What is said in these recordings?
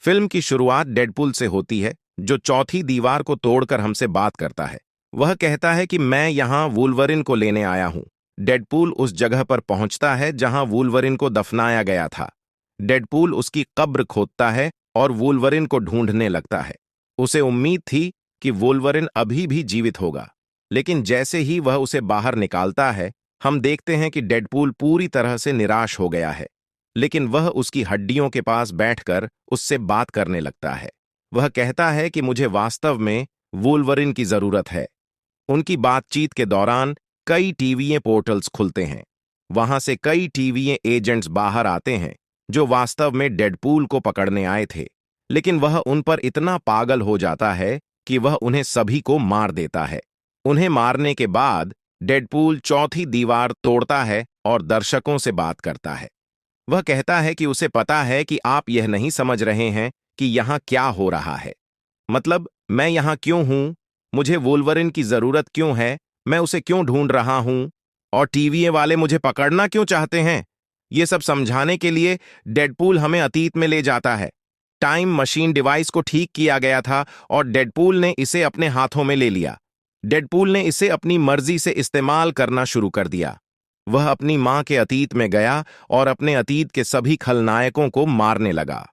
Film की शुरुआत Deadpool से होती है, जो चौथी दीवार को तोड़कर हमसे बात करता है। वह कहता है कि मैं यहां वुल्वरिन को लेने आया हूं। डेडपूल उस जगह पर पहुंचता है जहां वुल्वरिन को दफनाया गया था। डेडपूल उसकी कब्र खोदता है और वुल्वरिन को ढूंढने लगता है। उसे उम्मीद थी कि वुल्वरिन अभी भी जीवित होगा, लेकिन जैसे ही वह उसे बाहर निकालता है, हम देखते हैं कि डेडपूल पूरी तरह से निराश हो गया है। लेकिन वह उसकी हड्डियों के पास बैठकर उससे बात करने लगता है। वह कहता है कि मुझे वास्तव में वुल्वरिन की जरूरत है। उनकी बातचीत के दौरान कई टीवीए पोर्टल्स खुलते हैं। वहां से कई टीवीए एजेंट्स बाहर आते हैं, जो वास्तव में डेडपूल को पकड़ने आए थे। लेकिन वह उन पर इतना पागल हो जाता है कि वह उन्हें सभी को मार देता है। उन्हें मारने के बाद डेडपूल चौथी दीवार तोड़ता है और दर्शकों से बात करता है। वह कहता है कि उसे पता है कि आप यह नहीं समझ रहे हैं कि यहां क्या हो रहा है। मतलब, मैं यहां क्यों हूं, मुझे वुल्वरिन की जरूरत क्यों है, मैं उसे क्यों ढूंढ रहा हूं, और टीवीए वाले मुझे पकड़ना क्यों चाहते हैं। ये सब समझाने के लिए डेडपूल हमें अतीत में ले जाता है। टाइम मशीन डिवाइस को ठीक किया गया था और डेडपूल ने इसे अपने हाथों में ले लिया। डेडपूल ने इसे अपनी मर्जी से इस्तेमाल करना शुरू कर दिया। वह अपनी मां के अतीत में गया और अपने अतीत के सभी खलनायकों को मारने लगा।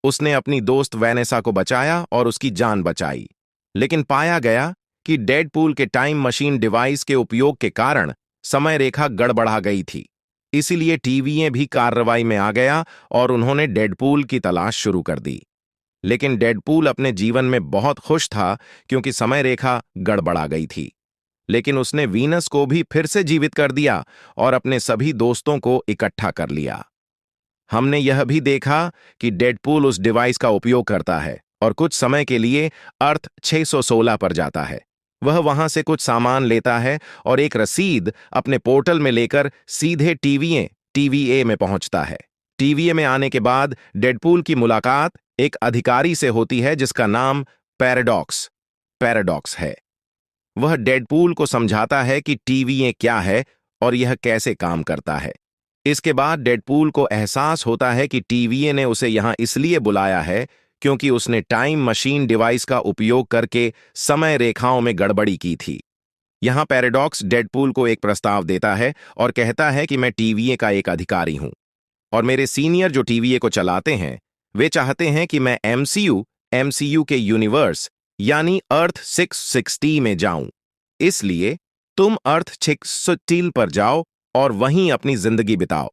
उसने अपनी दोस्त वैनेसा को बचाया और उसकी जान बचाई। लेकिन पाया गया कि डेडपूल के टाइम मशीन डिवाइस के उपयोग के कारण समय रेखा गड़बड़ा गई थी। इसीलिए टीवीए भी कार्रवाई में आ गया और उन्होंने डेडपूल की तलाश शुरू कर दी। लेकिन डेडपूल अपने जीवन में बहुत खुश था, क्योंकि समय रेखा गड़बड़ा गई थी। लेकिन उसने वीनस को भी फिर से जीवित कर दिया और अपने सभी दोस्तों को इकट्ठा कर लिया। हमने यह भी देखा कि डेडपूल उस डिवाइस का उपयोग करता है और कुछ समय के लिए अर्थ 616 पर जाता है। वह वहां से कुछ सामान लेता है और एक रसीद अपने पोर्टल में लेकर सीधे टीवीए में पहुंचता है। टीवीए में आने के बाद डेडपूल की मुलाकात एक अधिकारी से होती है जिसका नाम पैराडॉक्स है। वह डेडपूल को समझाता है कि टीवीए क्या है और यह कैसे काम करता है। इसके बाद डेडपूल को एहसास होता है कि टीवीए ने उसे यहां इसलिए बुलाया है क्योंकि उसने टाइम मशीन डिवाइस का उपयोग करके समय रेखाओं में गड़बड़ी की थी। यहां पैराडॉक्स डेडपूल को एक प्रस्ताव देता है और कहता है कि मैं टीवीए का एक अधिकारी हूं और मेरे सीनियर जो टीवीए को चलाते हैं, वे चाहते हैं कि मैं एमसीयू के यूनिवर्स यानी अर्थ 660 में जाऊं। इसलिए तुम अर्थ 616 पर जाओ और वहीं अपनी जिंदगी बिताओ।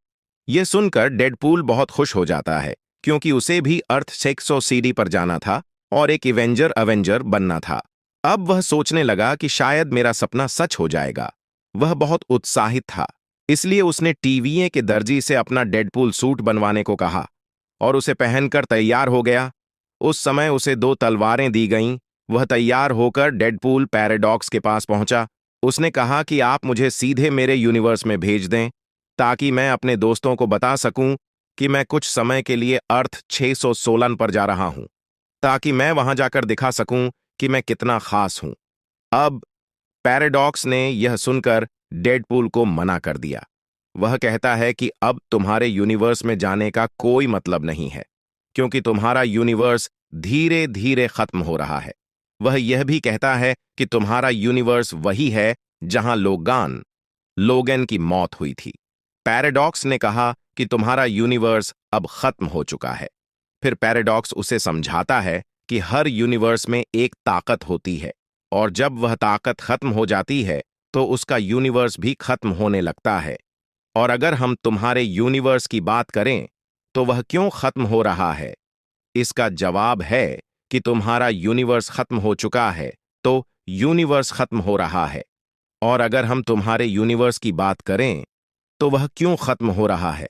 यह सुनकर डेडपूल बहुत खुश हो जाता है, क्योंकि उसे भी अर्थ 600 सीडी पर जाना था और एक अवेंजर बनना था। अब वह सोचने लगा कि शायद मेरा सपना सच हो जाएगा। वह बहुत उत्साहित था, इसलिए उसने टीवीए के दर्जी से अपना डेडपूल सूट बनवाने को कहा और उसे पहनकर तैयार हो गया। उस समय उसे 2 तलवारें दी गईं। वह तैयार होकर डेडपूल पैराडॉक्स के पास पहुंचा। उसने कहा कि आप मुझे सीधे मेरे यूनिवर्स में भेज दें, ताकि मैं अपने दोस्तों को बता सकूं कि मैं कुछ समय के लिए अर्थ 616 पर जा रहा हूं, ताकि मैं वहां जाकर दिखा सकूं कि मैं कितना खास हूं। अब पैराडॉक्स ने यह सुनकर डेडपूल को मना कर दिया। वह कहता है कि अब तुम्हारे यूनिवर्स में जाने का कोई मतलब नहीं है, क्योंकि तुम्हारा यूनिवर्स धीरे धीरे खत्म हो रहा है। वह यह भी कहता है कि तुम्हारा यूनिवर्स वही है जहां लोगन की मौत हुई थी। पैराडॉक्स ने कहा कि तुम्हारा यूनिवर्स अब खत्म हो चुका है। फिर पैराडॉक्स उसे समझाता है कि हर यूनिवर्स में एक ताकत होती है, और जब वह ताकत खत्म हो जाती है तो उसका यूनिवर्स भी खत्म होने लगता है। और अगर हम तुम्हारे यूनिवर्स की बात करें तो वह क्यों खत्म हो रहा है? इसका जवाब है कि तुम्हारा यूनिवर्स खत्म हो चुका है, तो यूनिवर्स खत्म हो रहा है। और अगर हम तुम्हारे यूनिवर्स की बात करें तो वह क्यों खत्म हो रहा है?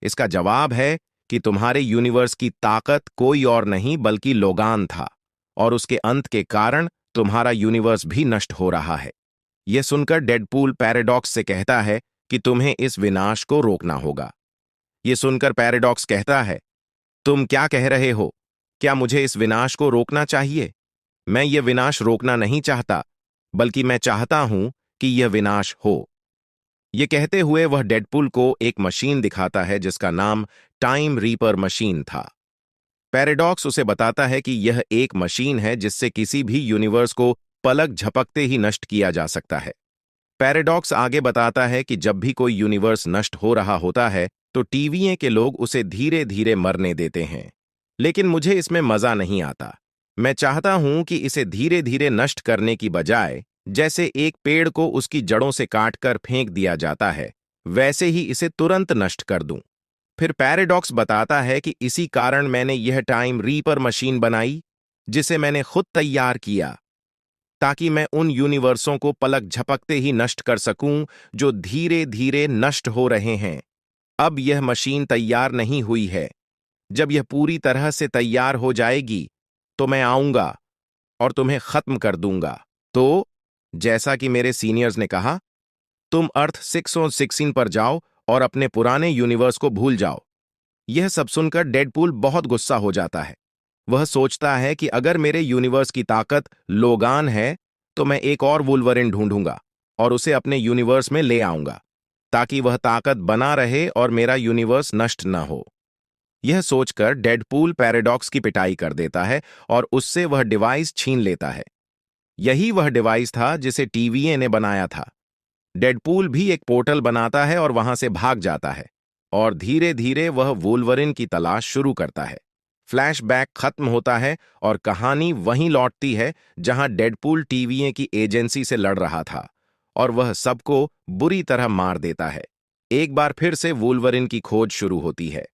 इसका जवाब है कि तुम्हारे यूनिवर्स की ताकत कोई और नहीं बल्कि लोगान था, और उसके अंत के कारण तुम्हारा यूनिवर्स भी नष्ट हो रहा है। यह सुनकर डेडपूल पैराडॉक्स से कहता है कि तुम्हें इस विनाश को रोकना होगा। यह सुनकर पैराडॉक्स कहता है, तुम क्या कह रहे हो? क्या मुझे इस विनाश को रोकना चाहिए? मैं यह विनाश रोकना नहीं चाहता, बल्कि मैं चाहता हूं कि यह विनाश हो। यह कहते हुए वह डेडपूल को एक मशीन दिखाता है जिसका नाम टाइम रीपर मशीन था। पैराडॉक्स उसे बताता है कि यह एक मशीन है जिससे किसी भी यूनिवर्स को पलक झपकते ही नष्ट किया जा सकता है। पैराडॉक्स आगे बताता है कि जब भी कोई यूनिवर्स नष्ट हो रहा होता है तो टीवीए के लोग उसे धीरे धीरे मरने देते हैं। लेकिन मुझे इसमें मजा नहीं आता। मैं चाहता हूं कि इसे धीरे धीरे नष्ट करने की बजाय जैसे एक पेड़ को उसकी जड़ों से काटकर फेंक दिया जाता है वैसे ही इसे तुरंत नष्ट कर दूं। फिर पैराडॉक्स बताता है कि इसी कारण मैंने यह टाइम रीपर मशीन बनाई जिसे मैंने खुद तैयार किया ताकि मैं उन यूनिवर्सों को पलक झपकते ही नष्ट कर सकूं जो धीरे धीरे नष्ट हो रहे हैं। अब यह मशीन तैयार नहीं हुई है। जब यह पूरी तरह से तैयार हो जाएगी तो मैं आऊंगा और तुम्हें खत्म कर दूंगा। तो जैसा कि मेरे सीनियर्स ने कहा, तुम अर्थ 616 पर जाओ और अपने पुराने यूनिवर्स को भूल जाओ। यह सब सुनकर डेडपूल बहुत गुस्सा हो जाता है। वह सोचता है कि अगर मेरे यूनिवर्स की ताकत लोगान है तो मैं एक और वुल्वरिन ढूंढूंगा और उसे अपने यूनिवर्स में ले आऊंगा ताकि वह ताकत बना रहे और मेरा यूनिवर्स नष्ट न हो। यह सोचकर डेडपूल पैराडॉक्स की पिटाई कर देता है और उससे वह डिवाइस छीन लेता है। यही वह डिवाइस था जिसे टीवीए ने बनाया था। डेडपूल भी एक पोर्टल बनाता है और वहां से भाग जाता है और धीरे धीरे वह वुल्वरिन की तलाश शुरू करता है। फ्लैशबैक खत्म होता है और कहानी वहीं लौटती है जहां डेडपूल टीवीए की एजेंसी से लड़ रहा था और वह सबको बुरी तरह मार देता है। एक बार फिर से वुल्वरिन की खोज शुरू होती है।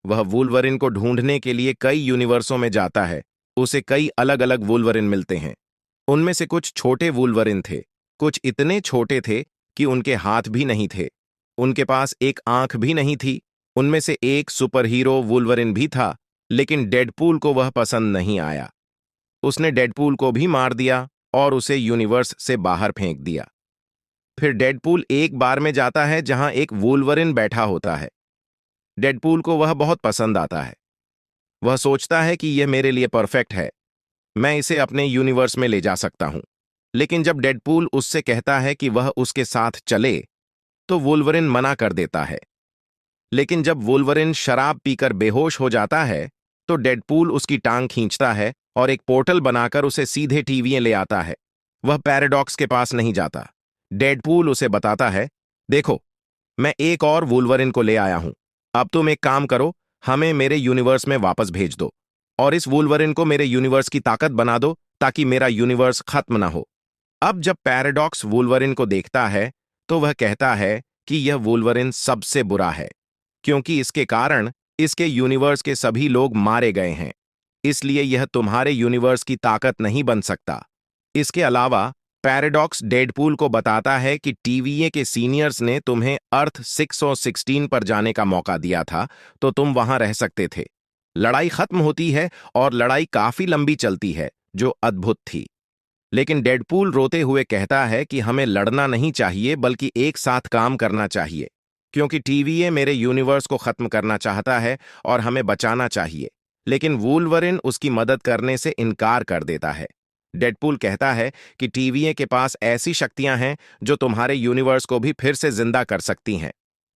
वह वुल्वरिन को ढूंढने के लिए कई यूनिवर्सों में जाता है। उसे कई अलग अलग वुल्वरिन मिलते हैं। उनमें से कुछ छोटे वुल्वरिन थे, कुछ इतने छोटे थे कि उनके हाथ भी नहीं थे। उनके पास एक आंख भी नहीं थी। उनमें से एक सुपर हीरो वुल्वरिन भी था, लेकिन डेडपूल को वह पसंद नहीं आया। उसने डेडपूल को भी मार दिया और उसे यूनिवर्स से बाहर फेंक दिया। फिर डेडपूल एक बार में जाता है जहां एक वुल्वरिन बैठा होता है। डेडपूल को वह बहुत पसंद आता है। वह सोचता है कि यह मेरे लिए परफेक्ट है, मैं इसे अपने यूनिवर्स में ले जा सकता हूं। लेकिन जब डेडपूल उससे कहता है कि वह उसके साथ चले तो वुल्वरिन मना कर देता है। लेकिन जब वुल्वरिन शराब पीकर बेहोश हो जाता है तो डेडपूल उसकी टांग खींचता है और एक पोर्टल बनाकर उसे सीधे टीवीए ले आता है। वह पैराडॉक्स के पास नहीं जाता। डेडपूल उसे बताता है, देखो, मैं एक और वुल्वरिन को ले आया हूं। अब तुम एक काम करो, हमें मेरे यूनिवर्स में वापस भेज दो और इस वुल्वरिन को मेरे यूनिवर्स की ताकत बना दो ताकि मेरा यूनिवर्स खत्म ना हो। अब जब पैराडॉक्स वुल्वरिन को देखता है तो वह कहता है कि यह वुल्वरिन सबसे बुरा है क्योंकि इसके कारण इसके यूनिवर्स के सभी लोग मारे गए हैं। इसलिए यह तुम्हारे यूनिवर्स की ताकत नहीं बन सकता। इसके अलावा पैराडॉक्स डेडपूल को बताता है कि टीवीए के सीनियर्स ने तुम्हें अर्थ 616 पर जाने का मौका दिया था तो तुम वहां रह सकते थे। लड़ाई खत्म होती है और लड़ाई काफी लंबी चलती है जो अद्भुत थी। लेकिन डेडपूल रोते हुए कहता है कि हमें लड़ना नहीं चाहिए बल्कि एक साथ काम करना चाहिए क्योंकि टीवीए मेरे यूनिवर्स को खत्म करना चाहता है और हमें बचाना चाहिए। लेकिन वुल्वरिन उसकी मदद करने से इनकार कर देता है। डेडपूल कहता है कि टीवीए के पास ऐसी शक्तियां हैं जो तुम्हारे यूनिवर्स को भी फिर से जिंदा कर सकती हैं।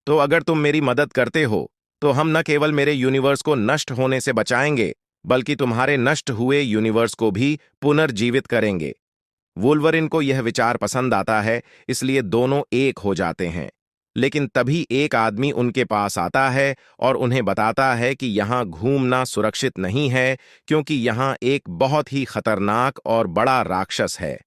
तो अगर तुम मेरी मदद करते हो तो हम न केवल मेरे यूनिवर्स को नष्ट होने से बचाएंगे बल्कि तुम्हारे नष्ट हुए यूनिवर्स को भी पुनर्जीवित करेंगे। वुल्वरिन को यह विचार पसंद आता है, इसलिए दोनों एक हो जाते हैं। लेकिन तभी एक आदमी उनके पास आता है और उन्हें बताता है कि यहां घूमना सुरक्षित नहीं है क्योंकि यहां एक बहुत ही खतरनाक और बड़ा राक्षस है।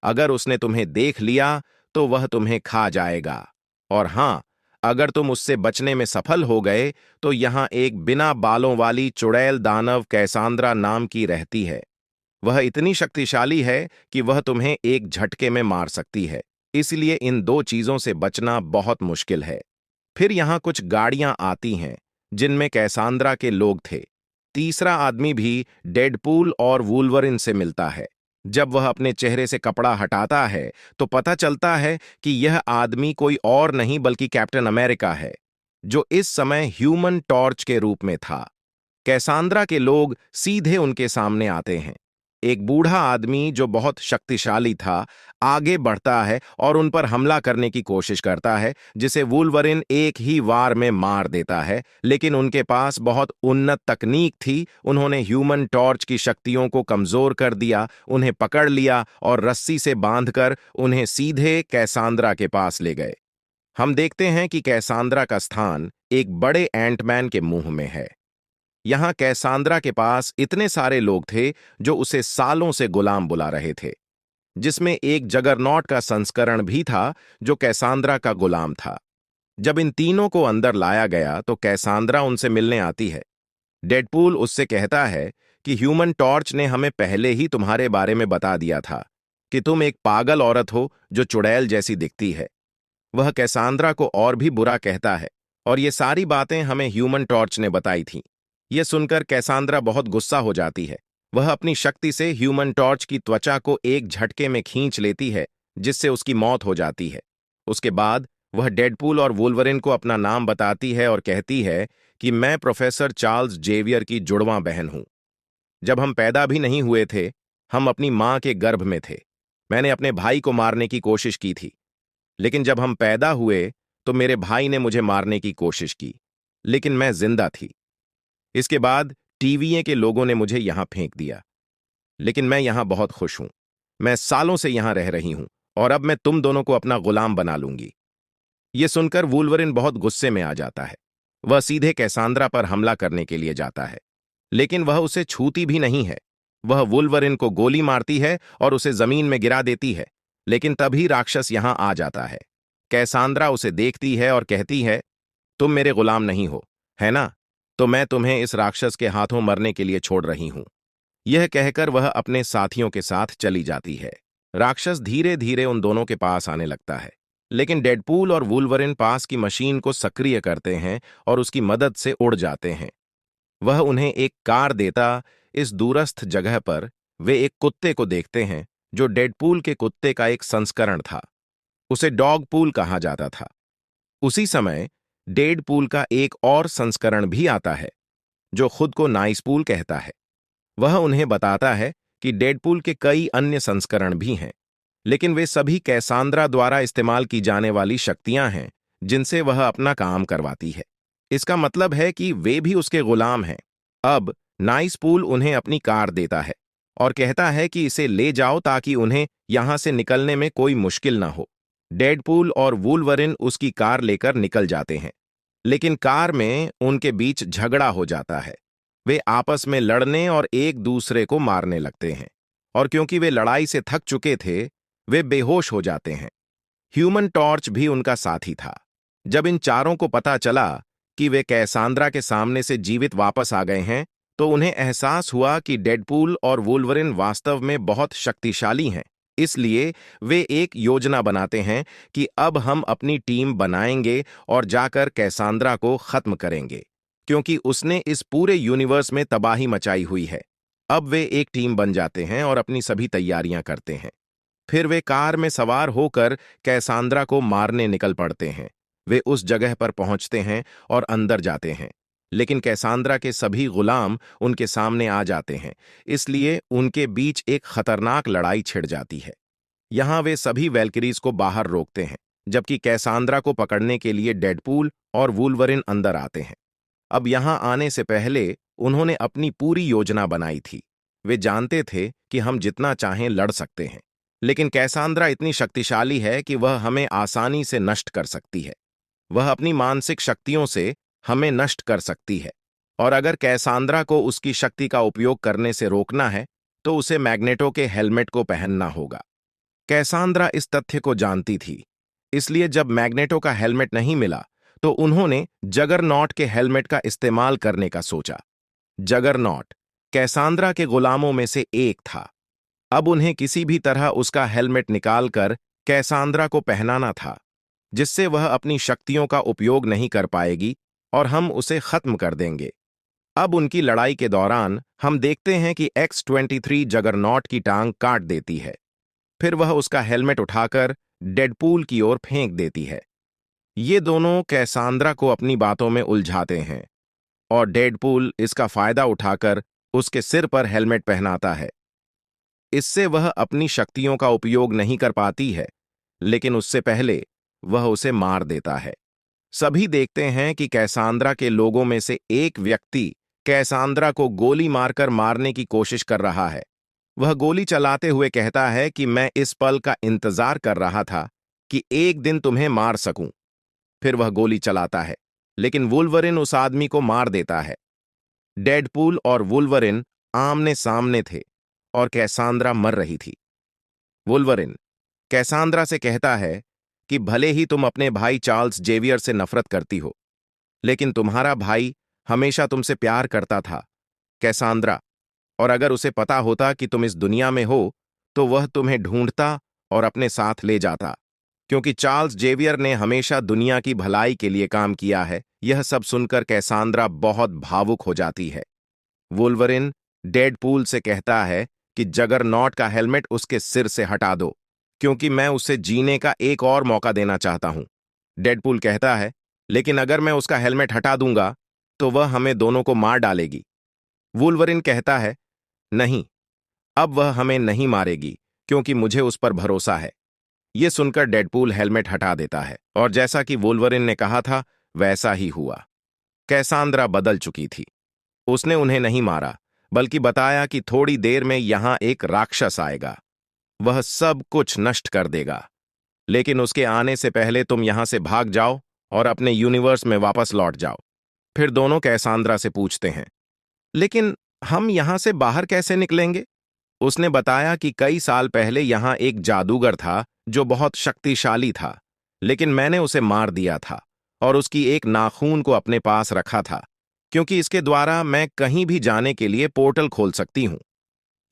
अगर उसने तुम्हें देख लिया तो वह तुम्हें खा जाएगा। और हां, अगर तुम उससे बचने में सफल हो गए तो यहां एक बिना बालों वाली चुड़ैल दानव कैसांद्रा नाम की रहती है। वह इतनी शक्तिशाली है कि वह तुम्हें एक झटके में मार सकती है। इसलिए इन दो चीजों से बचना बहुत मुश्किल है। फिर यहां कुछ गाड़ियां आती हैं जिनमें कैसांद्रा के लोग थे। तीसरा आदमी भी डेडपूल और वुल्वरिन से मिलता है। जब वह अपने चेहरे से कपड़ा हटाता है तो पता चलता है कि यह आदमी कोई और नहीं बल्कि कैप्टन अमेरिका है, जो इस समय ह्यूमन टॉर्च के रूप में था। कैसांद्रा के लोग सीधे उनके सामने आते हैं। एक बूढ़ा आदमी जो बहुत शक्तिशाली था आगे बढ़ता है और उन पर हमला करने की कोशिश करता है, जिसे वुल्वरिन एक ही वार में मार देता है। लेकिन उनके पास बहुत उन्नत तकनीक थी। उन्होंने ह्यूमन टॉर्च की शक्तियों को कमजोर कर दिया, उन्हें पकड़ लिया और रस्सी से बांधकर उन्हें सीधे कैसांद्रा के पास ले गए। हम देखते हैं कि कैसांद्रा का स्थान एक बड़े एंटमैन के मुंह में है। यहां कैसांद्रा के पास इतने सारे लोग थे जो उसे सालों से गुलाम बुला रहे थे, जिसमें एक जगरनॉट का संस्करण भी था जो कैसांद्रा का गुलाम था। जब इन तीनों को अंदर लाया गया तो कैसांद्रा उनसे मिलने आती है। डेडपूल उससे कहता है कि ह्यूमन टॉर्च ने हमें पहले ही तुम्हारे बारे में बता दिया था कि तुम एक पागल औरत हो जो चुड़ैल जैसी दिखती है। वह कैसांद्रा को और भी बुरा कहता है और ये सारी बातें हमें ह्यूमन टॉर्च ने बताई थीं। यह सुनकर कैसांद्रा बहुत गुस्सा हो जाती है। वह अपनी शक्ति से ह्यूमन टॉर्च की त्वचा को एक झटके में खींच लेती है, जिससे उसकी मौत हो जाती है। उसके बाद वह डेडपूल और वुल्वरिन को अपना नाम बताती है और कहती है कि मैं प्रोफेसर चार्ल्स जेवियर की जुड़वां बहन हूं। जब हम पैदा भी नहीं हुए थे, हम अपनी मां के गर्भ में थे। मैंने अपने भाई को मारने की कोशिश की थी, लेकिन जब हम पैदा हुए तो मेरे भाई ने मुझे मारने की कोशिश की, लेकिन मैं जिंदा थी। इसके बाद टीवीए के लोगों ने मुझे यहां फेंक दिया, लेकिन मैं यहां बहुत खुश हूं। मैं सालों से यहां रह रही हूं और अब मैं तुम दोनों को अपना गुलाम बना लूंगी। यह सुनकर वुल्वरिन बहुत गुस्से में आ जाता है। वह सीधे कैसांद्रा पर हमला करने के लिए जाता है, लेकिन वह उसे छूती भी नहीं है। वह वुल्वरिन को गोली मारती है और उसे जमीन में गिरा देती है, लेकिन तभी राक्षस यहां आ जाता है। कैसांद्रा उसे देखती है और कहती है, तुम मेरे गुलाम नहीं हो, है ना? तो मैं तुम्हें इस राक्षस के हाथों मरने के लिए छोड़ रही हूं। यह कहकर वह अपने साथियों के साथ चली जाती है। राक्षस धीरे धीरे उन दोनों के पास आने लगता है, लेकिन डेडपूल और वुल्वरिन पास की मशीन को सक्रिय करते हैं और उसकी मदद से उड़ जाते हैं। वह उन्हें एक कार देता। इस दूरस्थ जगह पर वे एक कुत्ते को देखते हैं जो डेडपूल के कुत्ते का एक संस्करण था। उसे डॉगपूल कहा जाता था। उसी समय डेडपूल का एक और संस्करण भी आता है जो खुद को नाइसपूल कहता है। वह उन्हें बताता है कि डेडपूल के कई अन्य संस्करण भी हैं, लेकिन वे सभी कैसांद्रा द्वारा इस्तेमाल की जाने वाली शक्तियां हैं जिनसे वह अपना काम करवाती है। इसका मतलब है कि वे भी उसके गुलाम हैं। अब नाइसपूल उन्हें अपनी कार देता है और कहता है कि इसे ले जाओ ताकि उन्हें यहां से निकलने में कोई मुश्किल ना हो। डेडपूल और वुल्वरिन उसकी कार लेकर निकल जाते हैं, लेकिन कार में उनके बीच झगड़ा हो जाता है। वे आपस में लड़ने और एक दूसरे को मारने लगते हैं, और क्योंकि वे लड़ाई से थक चुके थे, वे बेहोश हो जाते हैं। ह्यूमन टॉर्च भी उनका साथी था। जब इन चारों को पता चला कि वे कैसांद्रा के सामने से जीवित वापस आ गए हैं, तो उन्हें एहसास हुआ कि डेडपूल और वुल्वरिन वास्तव में बहुत शक्तिशाली हैं। इसलिए वे एक योजना बनाते हैं कि अब हम अपनी टीम बनाएंगे और जाकर कैसांद्रा को खत्म करेंगे, क्योंकि उसने इस पूरे यूनिवर्स में तबाही मचाई हुई है। अब वे एक टीम बन जाते हैं और अपनी सभी तैयारियां करते हैं। फिर वे कार में सवार होकर कैसांद्रा को मारने निकल पड़ते हैं। वे उस जगह पर पहुंचते हैं और अंदर जाते हैं, लेकिन कैसांद्रा के सभी गुलाम उनके सामने आ जाते हैं, इसलिए उनके बीच एक खतरनाक लड़ाई छिड़ जाती है। यहां वे सभी वैल्किरीज को बाहर रोकते हैं, जबकि कैसांद्रा को पकड़ने के लिए डेडपूल और वुल्वरिन अंदर आते हैं। अब यहां आने से पहले उन्होंने अपनी पूरी योजना बनाई थी। वे जानते थे कि हम जितना चाहें लड़ सकते हैं, लेकिन कैसांद्रा इतनी शक्तिशाली है कि वह हमें आसानी से नष्ट कर सकती है। वह अपनी मानसिक शक्तियों से हमें नष्ट कर सकती है, और अगर कैसांद्रा को उसकी शक्ति का उपयोग करने से रोकना है तो उसे मैग्नेटो के हेलमेट को पहनना होगा। कैसांद्रा इस तथ्य को जानती थी, इसलिए जब मैग्नेटो का हेलमेट नहीं मिला तो उन्होंने जगरनॉट के हेलमेट का इस्तेमाल करने का सोचा। जगरनॉट कैसांद्रा के गुलामों में से एक था। अब उन्हें किसी भी तरह उसका हेलमेट निकालकर कैसांद्रा को पहनाना था, जिससे वह अपनी शक्तियों का उपयोग नहीं कर पाएगी और हम उसे खत्म कर देंगे। अब उनकी लड़ाई के दौरान हम देखते हैं कि X-23 जगरनॉट की टांग काट देती है। फिर वह उसका हेलमेट उठाकर डेडपूल की ओर फेंक देती है। ये दोनों कैसांद्रा को अपनी बातों में उलझाते हैं और डेडपूल इसका फायदा उठाकर उसके सिर पर हेलमेट पहनाता है। इससे वह अपनी शक्तियों का उपयोग नहीं कर पाती है, लेकिन उससे पहले वह उसे मार देता है। सभी देखते हैं कि कैसांद्रा के लोगों में से एक व्यक्ति कैसांद्रा को गोली मारकर मारने की कोशिश कर रहा है। वह गोली चलाते हुए कहता है कि मैं इस पल का इंतजार कर रहा था कि एक दिन तुम्हें मार सकूं। फिर वह गोली चलाता है, लेकिन वुल्वरिन उस आदमी को मार देता है। डेडपूल और वुल्वरिन आमने सामने थे और कैसांद्रा मर रही थी। वुल्वरिन कैसांद्रा से कहता है कि भले ही तुम अपने भाई चार्ल्स जेवियर से नफरत करती हो, लेकिन तुम्हारा भाई हमेशा तुमसे प्यार करता था, कैसांद्रा, और अगर उसे पता होता कि तुम इस दुनिया में हो, तो वह तुम्हें ढूंढता और अपने साथ ले जाता, क्योंकि चार्ल्स जेवियर ने हमेशा दुनिया की भलाई के लिए काम किया है। यह सब सुनकर कैसांद्रा बहुत भावुक हो जाती है। वुल्वरिन डेडपूल से कहता है कि जगरनॉट का हेलमेट उसके सिर से हटा दो, क्योंकि मैं उसे जीने का एक और मौका देना चाहता हूं। डेडपूल कहता है, लेकिन अगर मैं उसका हेलमेट हटा दूंगा तो वह हमें दोनों को मार डालेगी। वुल्वरिन कहता है, नहीं, अब वह हमें नहीं मारेगी, क्योंकि मुझे उस पर भरोसा है। यह सुनकर डेडपूल हेलमेट हटा देता है, और जैसा कि वुल्वरिन ने कहा था वैसा ही हुआ। कैसांद्रा बदल चुकी थी। उसने उन्हें नहीं मारा, बल्कि बताया कि थोड़ी देर में यहां एक राक्षस आएगा, वह सब कुछ नष्ट कर देगा, लेकिन उसके आने से पहले तुम यहां से भाग जाओ और अपने यूनिवर्स में वापस लौट जाओ। फिर दोनों कैसांद्रा से पूछते हैं, लेकिन हम यहां से बाहर कैसे निकलेंगे? उसने बताया कि कई साल पहले यहां एक जादूगर था जो बहुत शक्तिशाली था, लेकिन मैंने उसे मार दिया था और उसकी एक नाखून को अपने पास रखा था, क्योंकि इसके द्वारा मैं कहीं भी जाने के लिए पोर्टल खोल सकती हूं।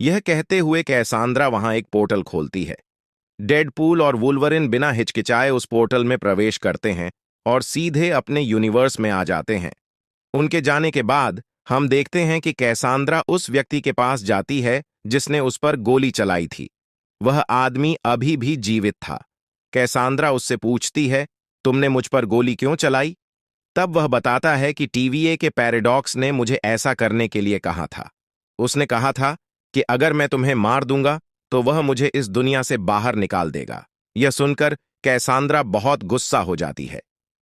यह कहते हुए कैसांद्रा वहां एक पोर्टल खोलती है। डेडपूल और वुल्वरिन बिना हिचकिचाए उस पोर्टल में प्रवेश करते हैं और सीधे अपने यूनिवर्स में आ जाते हैं। उनके जाने के बाद हम देखते हैं कि कैसांद्रा उस व्यक्ति के पास जाती है जिसने उस पर गोली चलाई थी। वह आदमी अभी भी जीवित था। कैसांद्रा उससे पूछती है, तुमने मुझ पर गोली क्यों चलाई? तब वह बताता है कि टीवीए के पैराडॉक्स ने मुझे ऐसा करने के लिए कहा था। उसने कहा था कि अगर मैं तुम्हें मार दूंगा तो वह मुझे इस दुनिया से बाहर निकाल देगा। यह सुनकर कैसांद्रा बहुत गुस्सा हो जाती है,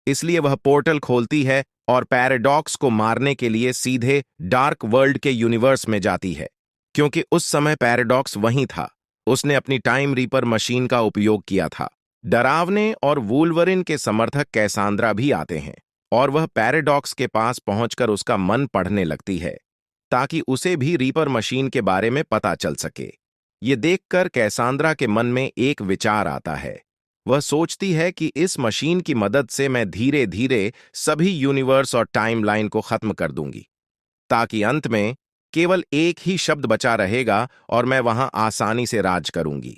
इसलिए वह पोर्टल खोलती है और पैराडॉक्स को मारने के लिए सीधे डार्क वर्ल्ड के यूनिवर्स में जाती है, क्योंकि उस समय पैराडॉक्स वहीं था। उसने अपनी टाइम रीपर मशीन का उपयोग किया था। डरावने और वुल्वरिन के समर्थक कैसांद्रा भी आते हैं और वह पैराडॉक्स के पास पहुंचकर उसका मन पढ़ने लगती है, ताकि उसे भी रीपर मशीन के बारे में पता चल सके। ये देखकर कैसांद्रा के मन में एक विचार आता है। वह सोचती है कि इस मशीन की मदद से मैं धीरे धीरे सभी यूनिवर्स और टाइमलाइन को खत्म कर दूंगी, ताकि अंत में केवल एक ही शब्द बचा रहेगा और मैं वहां आसानी से राज करूंगी।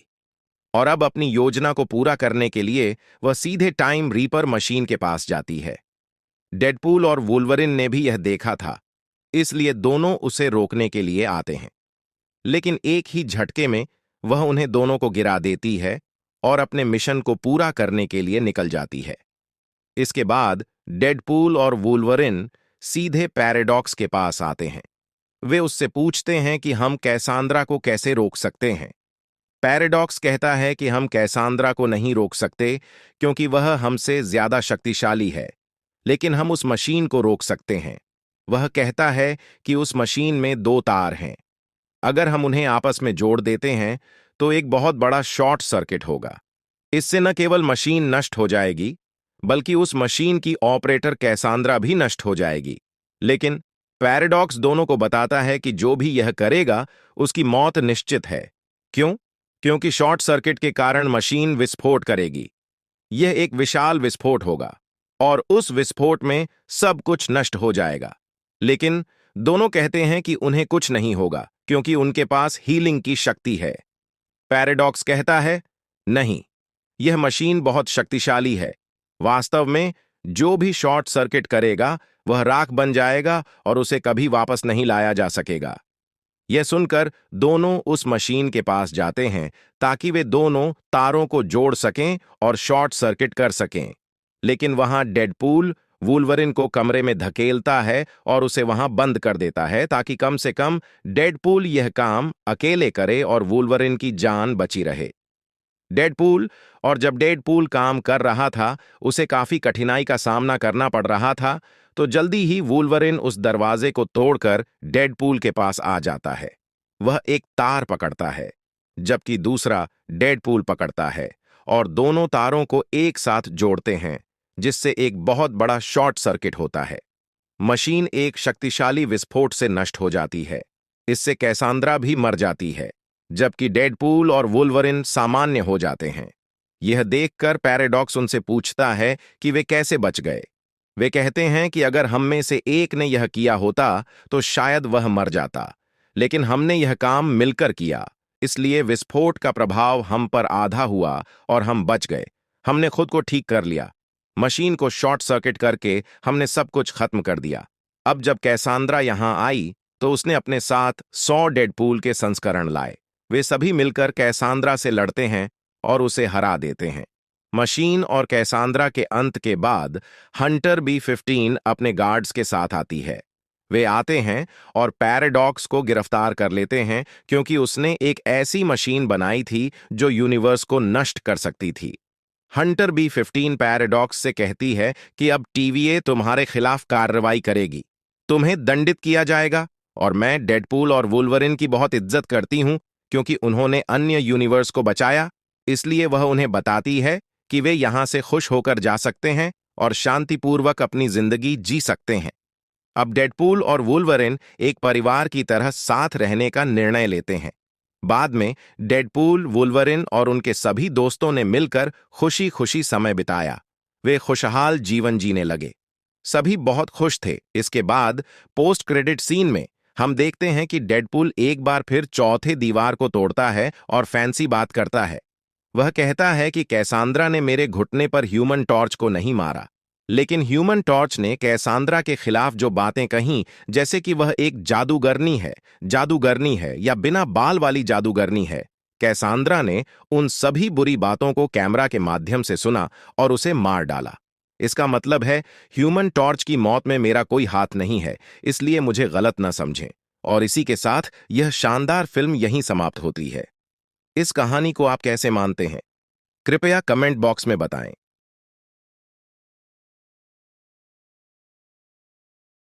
और अब अपनी योजना को पूरा करने के लिए वह सीधे टाइम रीपर मशीन के पास जाती है। डेडपूल और वुल्वरिन ने भी यह देखा था, इसलिए दोनों उसे रोकने के लिए आते हैं, लेकिन एक ही झटके में वह उन्हें दोनों को गिरा देती है और अपने मिशन को पूरा करने के लिए निकल जाती है। इसके बाद डेडपूल और वुल्वरिन सीधे पैराडॉक्स के पास आते हैं। वे उससे पूछते हैं कि हम कैसांद्रा को कैसे रोक सकते हैं। पैराडॉक्स कहता है कि हम कैसांद्रा को नहीं रोक सकते क्योंकि वह हमसे ज्यादा शक्तिशाली है, लेकिन हम उस मशीन को रोक सकते हैं। वह कहता है कि उस मशीन में दो तार हैं। अगर हम उन्हें आपस में जोड़ देते हैं तो एक बहुत बड़ा शॉर्ट सर्किट होगा। इससे न केवल मशीन नष्ट हो जाएगी, बल्कि उस मशीन की ऑपरेटर कैसांद्रा भी नष्ट हो जाएगी। लेकिन पैराडॉक्स दोनों को बताता है कि जो भी यह करेगा उसकी मौत निश्चित है। क्यों? क्योंकि शॉर्ट सर्किट के कारण मशीन विस्फोट करेगी। यह एक विशाल विस्फोट होगा और उस विस्फोट में सब कुछ नष्ट हो जाएगा। लेकिन दोनों कहते हैं कि उन्हें कुछ नहीं होगा क्योंकि उनके पास हीलिंग की शक्ति है। पैराडॉक्स कहता है, नहीं, यह मशीन बहुत शक्तिशाली है। वास्तव में जो भी शॉर्ट सर्किट करेगा वह राख बन जाएगा और उसे कभी वापस नहीं लाया जा सकेगा। यह सुनकर दोनों उस मशीन के पास जाते हैं ताकि वे दोनों तारों को जोड़ सकें और शॉर्ट सर्किट कर सकें। लेकिन वहां डेडपूल वुल्वरिन को कमरे में धकेलता है और उसे वहां बंद कर देता है ताकि कम से कम डेडपूल यह काम अकेले करे और वुल्वरिन की जान बची रहे। डेडपूल और जब डेडपूल काम कर रहा था, उसे काफी कठिनाई का सामना करना पड़ रहा था, तो जल्दी ही वुल्वरिन उस दरवाजे को तोड़कर डेडपूल के पास आ जाता है। वह एक तार पकड़ता है, जबकि दूसरा डेडपूल पकड़ता है और दोनों तारों को एक साथ जोड़ते हैं, जिससे एक बहुत बड़ा शॉर्ट सर्किट होता है। मशीन एक शक्तिशाली विस्फोट से नष्ट हो जाती है। इससे कैसांद्रा भी मर जाती है, जबकि डेडपूल और वुल्वरिन सामान्य हो जाते हैं। यह देखकर पैराडॉक्स उनसे पूछता है कि वे कैसे बच गए। वे कहते हैं कि अगर हम में से एक ने यह किया होता तो शायद वह मर जाता, लेकिन हमने यह काम मिलकर किया, इसलिए विस्फोट का प्रभाव हम पर आधा हुआ और हम बच गए। हमने खुद को ठीक कर लिया। मशीन को शॉर्ट सर्किट करके हमने सब कुछ खत्म कर दिया। अब जब कैसांद्रा यहां आई तो उसने अपने साथ 100 डेडपूल के संस्करण लाए। वे सभी मिलकर कैसांद्रा से लड़ते हैं और उसे हरा देते हैं। मशीन और कैसांद्रा के अंत के बाद हंटर B-15 अपने गार्ड्स के साथ आती है। वे आते हैं और पैराडॉक्स को गिरफ्तार कर लेते हैं क्योंकि उसने एक ऐसी मशीन बनाई थी जो यूनिवर्स को नष्ट कर सकती थी। हंटर B-15 पैराडॉक्स से कहती है कि अब TVA तुम्हारे खिलाफ कार्रवाई करेगी, तुम्हें दंडित किया जाएगा, और मैं डेडपूल और वुल्वरिन की बहुत इज्जत करती हूं क्योंकि उन्होंने अन्य यूनिवर्स को बचाया, इसलिए वह उन्हें बताती है कि वे यहां से खुश होकर जा सकते हैं और शांतिपूर्वक अपनी जिंदगी जी सकते हैं। अब डेडपूल और वुल्वरिन एक परिवार की तरह साथ रहने का निर्णय लेते हैं। बाद में डेडपूल, वुल्वरिन और उनके सभी दोस्तों ने मिलकर खुशी खुशी समय बिताया। वे खुशहाल जीवन जीने लगे। सभी बहुत खुश थे। इसके बाद पोस्ट क्रेडिट सीन में हम देखते हैं कि डेडपूल एक बार फिर चौथे दीवार को तोड़ता है और फैंसी बात करता है। वह कहता है कि कैसांद्रा ने मेरे घुटने पर ह्यूमन टॉर्च को नहीं मारा, लेकिन ह्यूमन टॉर्च ने कैसांद्रा के खिलाफ जो बातें कहीं, जैसे कि वह एक जादूगरनी है या बिना बाल वाली जादूगरनी है, कैसांद्रा ने उन सभी बुरी बातों को कैमरा के माध्यम से सुना और उसे मार डाला। इसका मतलब है ह्यूमन टॉर्च की मौत में मेरा कोई हाथ नहीं है, इसलिए मुझे गलत न समझें। और इसी के साथ यह शानदार फिल्म यहीं समाप्त होती है। इस कहानी को आप कैसे मानते हैं? कृपया कमेंट बॉक्स में बताएं।